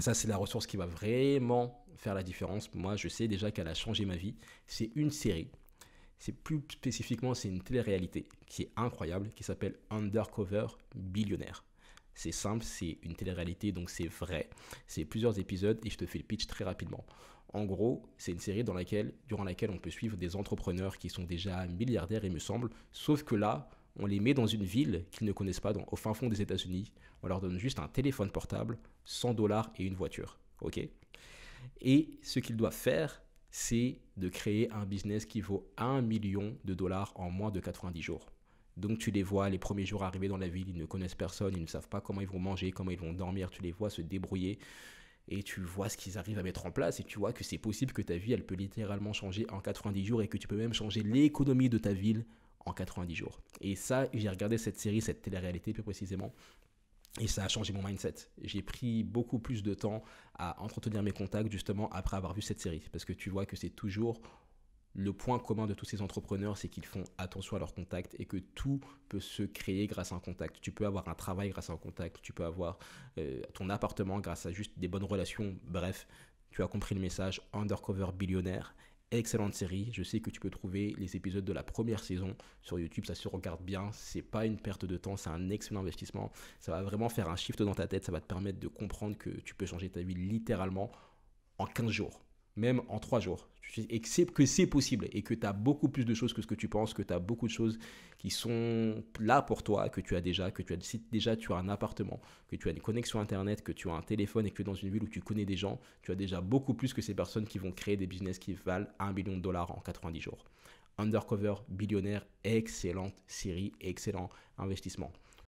Ça, c'est la ressource qui va vraiment faire la différence. Moi, je sais déjà qu'elle a changé ma vie. C'est une série. C'est plus spécifiquement, c'est une télé-réalité qui est incroyable, qui s'appelle Undercover Billionaire. C'est simple, c'est une télé-réalité, donc c'est vrai. C'est plusieurs épisodes et je te fais le pitch très rapidement. En gros, c'est une série durant laquelle on peut suivre des entrepreneurs qui sont déjà milliardaires, il me semble. Sauf que là, on les met dans une ville qu'ils ne connaissent pas, au fin fond des États-Unis. On leur donne juste un téléphone portable, 100 dollars et une voiture. Ok. Et ce qu'ils doivent faire, c'est de créer un business qui vaut 1 million de dollars en moins de 90 jours. Donc tu les vois les premiers jours arriver dans la ville, ils ne connaissent personne, ils ne savent pas comment ils vont manger, comment ils vont dormir, tu les vois se débrouiller et tu vois ce qu'ils arrivent à mettre en place et tu vois que c'est possible que ta vie, elle peut littéralement changer en 90 jours et que tu peux même changer l'économie de ta ville en 90 jours. Et ça, j'ai regardé cette série, cette télé-réalité plus précisément, et ça a changé mon mindset. J'ai pris beaucoup plus de temps à entretenir mes contacts justement après avoir vu cette série. Parce que tu vois que c'est toujours le point commun de tous ces entrepreneurs, c'est qu'ils font attention à leurs contacts et que tout peut se créer grâce à un contact. Tu peux avoir un travail grâce à un contact, tu peux avoir ton appartement grâce à juste des bonnes relations. Bref, tu as compris le message. Undercover Billionaire, excellente série. Je sais que tu peux trouver les épisodes de la première saison sur YouTube, ça se regarde bien. C'est pas une perte de temps, c'est un excellent investissement. Ça va vraiment faire un shift dans ta tête, ça va te permettre de comprendre que tu peux changer ta vie littéralement en 15 jours, même en 3 jours. Et que c'est possible et que tu as beaucoup plus de choses que ce que tu penses, que tu as beaucoup de choses qui sont là pour toi, que tu as déjà, si déjà tu as un appartement, que tu as une connexion internet, que tu as un téléphone et que tu es dans une ville où tu connais des gens, tu as déjà beaucoup plus que ces personnes qui vont créer des business qui valent 1 million de dollars en 90 jours. Undercover Billionaire, excellente série, excellent investissement.